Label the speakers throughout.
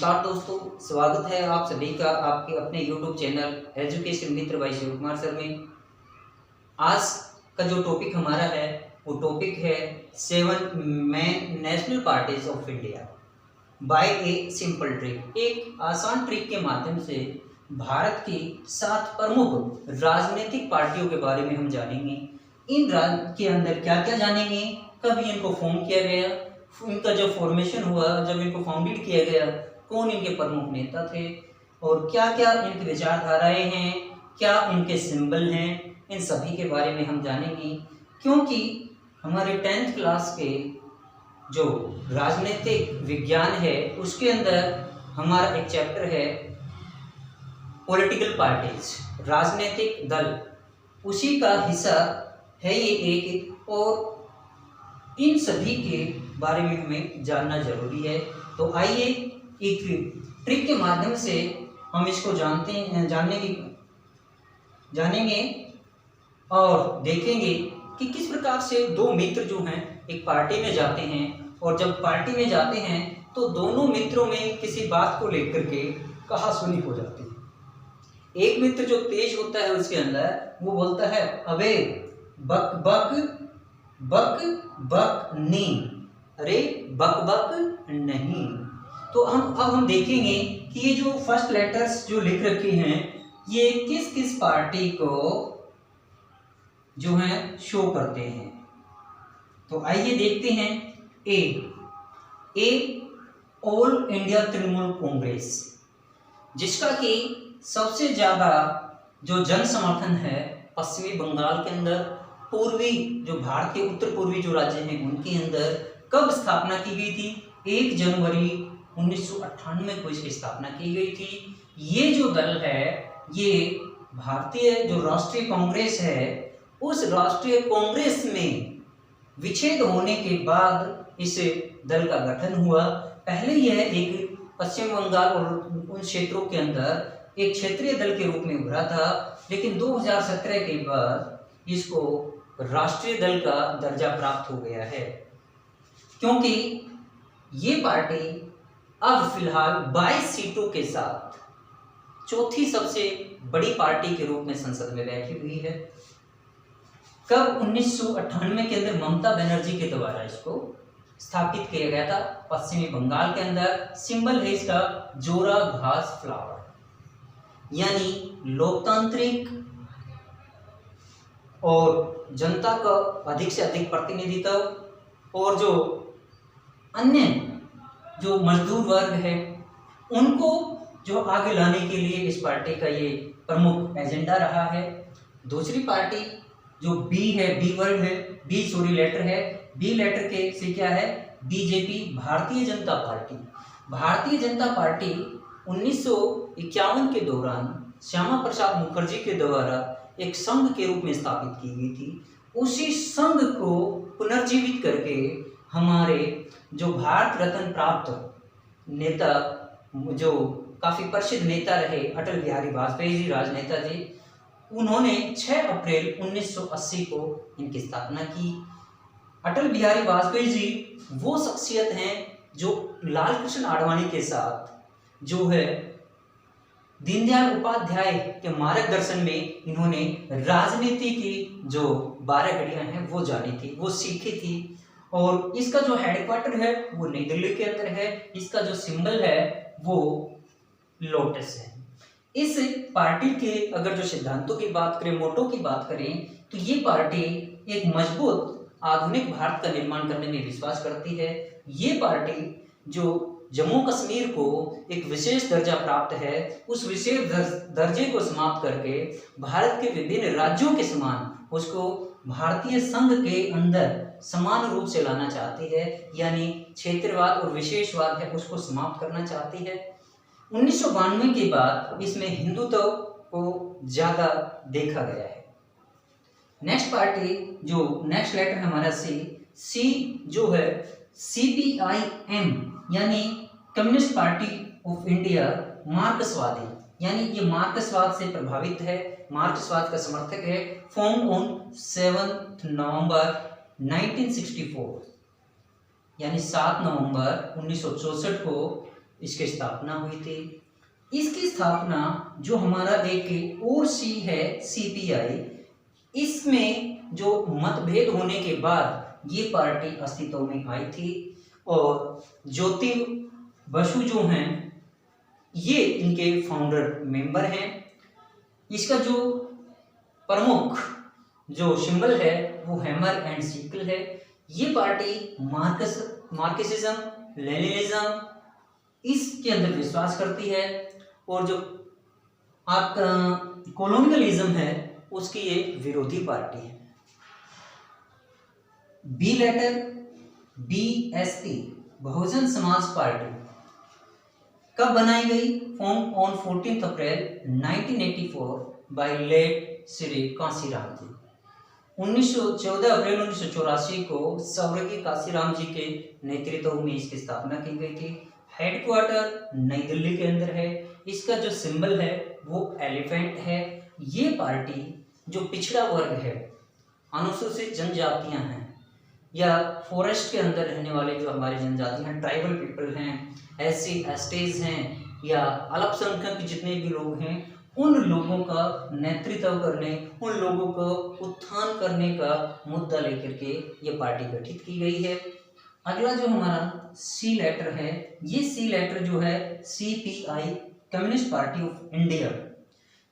Speaker 1: नमस्कार दोस्तों, स्वागत है आप सभी का आपके अपने YouTube चैनल एजुकेशन मित्र भाई शिव कुमार सर में। आज का जो टॉपिक हमारा है वो टॉपिक है 7 main national parties of India by a simple trick. एक आसान ट्रिक के माध्यम से भारत की 7 प्रमुख राजनीतिक पार्टियों के बारे में हम जानेंगे। इन राज्य के अंदर क्या क्या जानेंगे, कब इनको फॉर्म किया गया, इनका जो फॉर्मेशन हुआ, जब इनको फाउंडेड किया गया, कौन इनके प्रमुख नेता थे और क्या क्या इनकी विचारधाराएं हैं, क्या इनके सिंबल हैं, इन सभी के बारे में हम जानेंगे। क्योंकि हमारे 10th क्लास के जो राजनीतिक विज्ञान है उसके अंदर हमारा एक चैप्टर है पॉलिटिकल पार्टीज, राजनीतिक दल, उसी का हिस्सा है ये एक, और इन सभी के बारे में हमें जानना जरूरी है। तो आइए एक ट्रिक के माध्यम से हम इसको जानेंगे और देखेंगे कि किस प्रकार से दो मित्र जो हैं एक पार्टी में जाते हैं, और जब पार्टी में जाते हैं तो दोनों मित्रों में किसी बात को लेकर के कहासुनी हो जाती है। एक मित्र जो तेज होता है उसके अंदर वो बोलता है, अबे बक बक बक बक नहीं, अरे बक बक नहीं। तो अब हम देखेंगे कि ये जो फर्स्ट लेटर्स जो लिख रखे हैं ये किस किस पार्टी को जो है शो करते हैं। तो आइए देखते हैं। ए ऑल इंडिया तृणमूल कांग्रेस, जिसका कि सबसे ज्यादा जो जन समर्थन है पश्चिमी बंगाल के अंदर, पूर्वी जो भारत के उत्तर पूर्वी जो राज्य हैं उनके अंदर कब स्थापना की गई थी? 1 जनवरी 1998 को इसकी स्थापना की गई थी। ये जो दल है ये भारतीय जो राष्ट्रीय कांग्रेस है उस राष्ट्रीय कांग्रेस में विच्छेद होने के बाद इस दल का गठन हुआ। पहले यह एक पश्चिम बंगाल और उन क्षेत्रों के अंदर एक क्षेत्रीय दल के रूप में उभरा था, लेकिन 2017 के बाद इसको राष्ट्रीय दल का दर्जा प्राप्त हो गया है, क्योंकि ये पार्टी अब फिलहाल 22 सीटों के साथ चौथी सबसे बड़ी पार्टी के रूप में संसद में बैठी हुई है। कब? 1998 के अंदर ममता बनर्जी के द्वारा इसको स्थापित किया गया था पश्चिमी बंगाल के अंदर। सिंबल है इसका जोरा घास फ्लावर, यानी लोकतांत्रिक और जनता का अधिक से अधिक प्रतिनिधित्व, और जो अन्य जो मजदूर वर्ग है उनको जो आगे लाने के लिए इस पार्टी का ये प्रमुख एजेंडा रहा है। दूसरी पार्टी जो बी है, बी वर्ड है, बी सॉरी लेटर है, बी लेटर के से क्या है? BJP, Bharatiya Janata party. Bharatiya Janata party 1951 के दौरान श्यामा प्रसाद मुखर्जी के द्वारा एक संघ के रूप में स्थापित की गई थी। उसी संघ को पुनर्जीवित करके हमारे जो भारत रत्न प्राप्त नेता, जो काफी प्रसिद्ध नेता रहे अटल बिहारी वाजपेयी जी, राजनेता जी, उन्होंने 6 अप्रैल 1980 को इनकी स्थापना की। अटल बिहारी वाजपेयी जी वो शख्सियत हैं जो लाल कृष्ण आडवाणी के साथ जो है दीनदयाल उपाध्याय के मार्गदर्शन में इन्होंने राजनीति की जो 12 घड़ियां हैं वो जानी थी, वो सीखी थी। और इसका जो हेडक्वार्टर है वो नई दिल्ली के अंदर है। इसका जो सिंबल है वो लोटस है। इस पार्टी के अगर जो सिद्धांतों की बात करें, मोटो की बात करें, तो ये पार्टी एक मजबूत आधुनिक भारत का निर्माण करने में विश्वास करती है। ये पार्टी जो जम्मू कश्मीर को एक विशेष दर्जा प्राप्त है उस विशेष दर्जे को समाप्त करके भारत के विभिन्न राज्यों के समान उसको भारतीय संघ के अंदर समान रूप से लाना चाहती है, यानी क्षेत्रवाद और विशेषवाद है उसको समाप्त करना चाहती है। 1992 के बाद इसमें हिंदुत्व को ज्यादा देखा गया है। नेक्स्ट पार्टी जो नेक्स्ट लेटर हमारा सी जो है CPIM, यानी कम्युनिस्ट पार्टी ऑफ इंडिया, मार्क्सवादी, यानी ये मार्क्सवाद से प्रभावित है, मार्क्सवाद का समर्थक है। फॉर्म ऑन 7 नवंबर 1964, यानी 7 नवंबर 1964 को इसकी स्थापना हुई थी। इसकी स्थापना जो हमारा एक और सी है CPI, इसमें जो मतभेद होने के बाद ये पार्टी अस्तित्व में आई थी और ज्योति बसु जो हैं ये इनके फाउंडर मेंबर हैं। इसका जो प्रमुख जो सिंबल है वो हैमर एंड सिकल है। ये पार्टी मार्क्सिज्म लेनिनिज्म इसके अंदर विश्वास करती है और जो आपका कॉलोनियलिज्म है उसकी ये विरोधी पार्टी है। B letter BSP Bahujan Samaj party कब बनाई गई? Formed on 14 April 1984 by late Shri Kanshiram ji. 14 अप्रैल 1984 को स्वर्गीय कांसीराम जी के नेतृत्व में इसकी स्थापना की गई थी। हेडक्वार्टर नई दिल्ली के अंदर है। इसका जो सिंबल है वो एलिफेंट है। ये पार्टी जो पिछड़ा वर्ग है, अनुसूचित जनजातियां हैं या फॉरेस्ट के अंदर रहने वाले जो हमारे जनजाति हैं, ट्राइबल पीपल हैं, SC STs हैं या अल्पसंख्यक जितने भी लोग हैं, उन लोगों का नेतृत्व करने, उन लोगों को उत्थान करने का मुद्दा लेकर के ये पार्टी गठित की गई है। अगला जो हमारा C लेटर है, ये C लेटर जो है CPI communist party of India,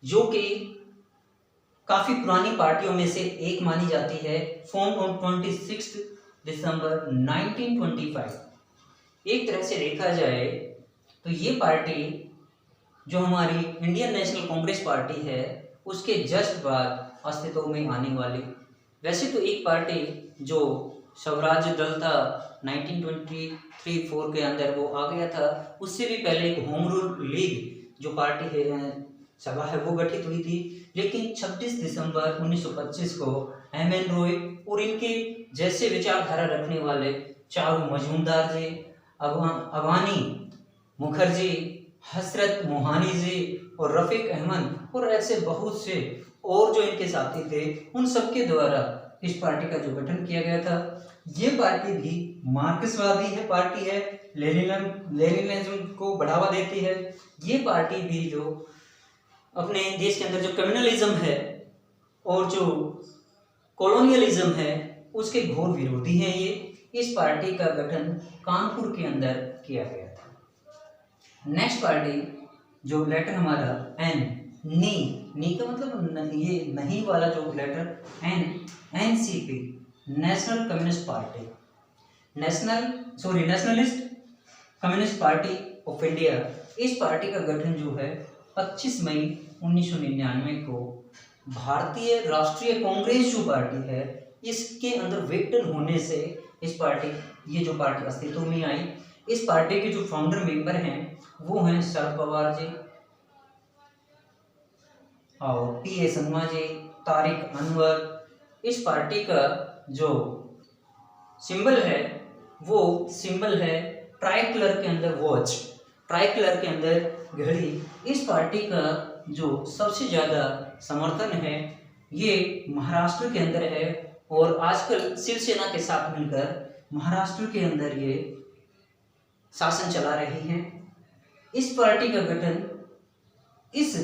Speaker 1: जो कि काफी पुरानी पार्टियों में से एक मानी जाती है। फॉर्म ऑन 26 दिसंबर 1925। एक तरह से देखा जाए तो ये पार्टी जो हमारी इंडियन नेशनल कांग्रेस पार्टी है उसके जस्ट बाद अस्तित्व में आने वाली, वैसे तो एक पार्टी जो स्वराज दल था 1923-4 के अंदर वो आ गया था, उससे भी पहले एक होम रूल लीग जो पार्टी है सभा है वो गठित हुई थी। लेकिन 26 दिसंबर 1925 को MN रॉय और इनके जैसे विचारधारा रखने वाले चारू मजूमदार जी, अवानी मुखर्जी, हसरत मोहानी जी और रफीक अहमद और ऐसे बहुत से और जो इनके साथी थे, उन सबके द्वारा इस पार्टी का जो गठन किया गया था। ये पार्टी भी मार्क्सवादी है पार्टी है, लेनिनिज्म को बढ़ावा देती है। ये पार्टी भी जो अपने देश के अंदर जो कम्युनलिज्म है और जो कॉलोनियलिज्म है उसके घोर विरोधी हैं। ये इस पार्टी का गठन कानपुर के अंदर किया गया था। नेक्स्ट पार्टी जो लेटर हमारा N, नी का मतलब ये नहीं वाला जो letter NCP national communist party, nationalist communist party of India. इस पार्टी का गठन जो है 25 मई 1999 को भारतीय राष्ट्रीय कांग्रेस जो पार्टी है इसके अंदर विघटन होने से इस पार्टी ये जो पार्टी अस्तित्व में आई। इस पार्टी के जो फाउंडर मेंबर हैं वो हैं शरद पवार जी और PA संगमा जी, तारिक अनवर। इस पार्टी का जो सिंबल है वो सिंबल है ट्राई कलर के अंदर वॉच, ट्राई कलर के अंदर घड़ी। इस पार्टी का जो सबसे ज़्यादा समर्थन है ये महाराष्ट्र के अंदर है और आजकल शिवसेना के साथ मिलकर महाराष्ट्र के अंदर ये शासन चला रही है। इस पार्टी का गठन इस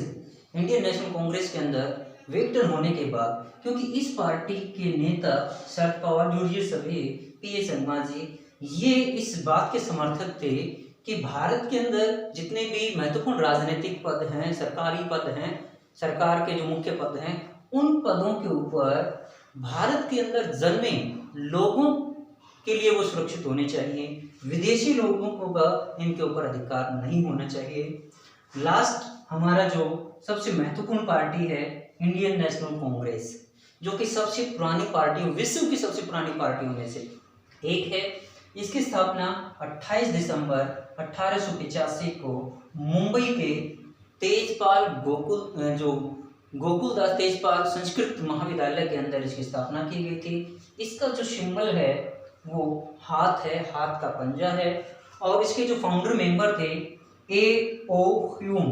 Speaker 1: इंडियन नेशनल कांग्रेस के अंदर विघटन होने के बाद, क्योंकि इस पार्टी के नेता शरद पवार जो ये सभी PA संगमा जी ये इस बात के समर्थक थे कि भारत के अंदर जितने भी महत्वपूर्ण राजनीतिक पद हैं, सरकारी पद हैं, सरकार के जो मुख्य पद हैं, उन पदों के ऊपर भारत के अंदर जन्मे लोगों के लिए वो सुरक्षित होने चाहिए, विदेशी लोगों को इनके ऊपर अधिकार नहीं होना चाहिए। लास्ट हमारा जो सबसे महत्वपूर्ण पार्टी है इंडियन नेशनल कांग्रेस, जो कि सबसे पुरानी पार्टी, विश्व की सबसे पुरानी पार्टियों में से एक है। इसकी स्थापना 28 दिसंबर 1885 को मुंबई के तेजपाल गोकुलदास तेजपाल संस्कृत महाविद्यालय के अंदर इसकी स्थापना की गई थी। इसका जो सिंबल है वो हाथ है, हाथ का पंजा है और इसके जो फाउंडर मेंबर थे A.O. Hume,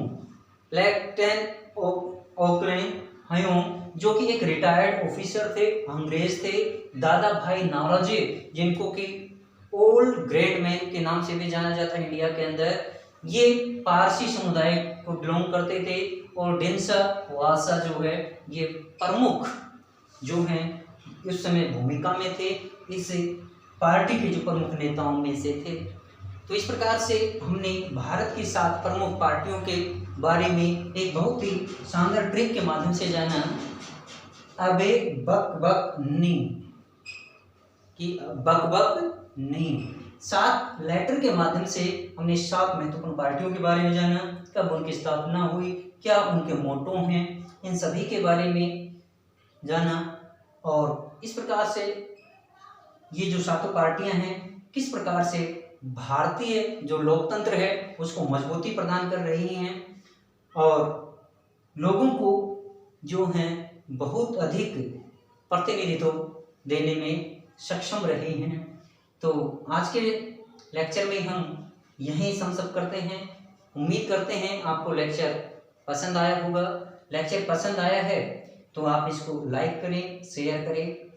Speaker 1: lieutenant Auckland Hume, जो कि एक रिटायर्ड ऑफिसर थे, अंग्रेज थे। दादा भाई नौरोजी जिनको कि ओल्ड ग्रेट मैन के नाम से भी जाना जाता है इंडिया के अंदर, ये पारसी समुदाय को बिलोंग करते थे और डेंसा वासा जो है ये प्रमुख जो हैं उस समय भूमिका में थे, इस पार्टी के जो प्रमुख नेताओं में से थे। तो इस प्रकार से हमने भारत की 7 प्रमुख पार्टियों के बारे में एक बहुत ही शानदार ट्रिक के माध्यम से जाना। अबे बक बक नी कि बक बक नहीं, 7 लेटर के माध्यम से हमने 7 महत्वपूर्ण पार्टियों के बारे में जाना, कब उनकी स्थापना हुई, क्या उनके मोटो हैं, इन सभी के बारे में जाना। और इस प्रकार से ये जो 7 पार्टियां हैं किस प्रकार से भारतीय जो लोकतंत्र है उसको मजबूती प्रदान कर रही हैं और लोगों को जो हैं बहुत अधिक प्रतिनिधित्व देने में सक्षम रहे हैं। तो आज के लेक्चर में हम यहीं समाप्त करते हैं। उम्मीद करते हैं आपको लेक्चर पसंद आया होगा। लेक्चर पसंद आया है तो आप इसको लाइक करें, शेयर करें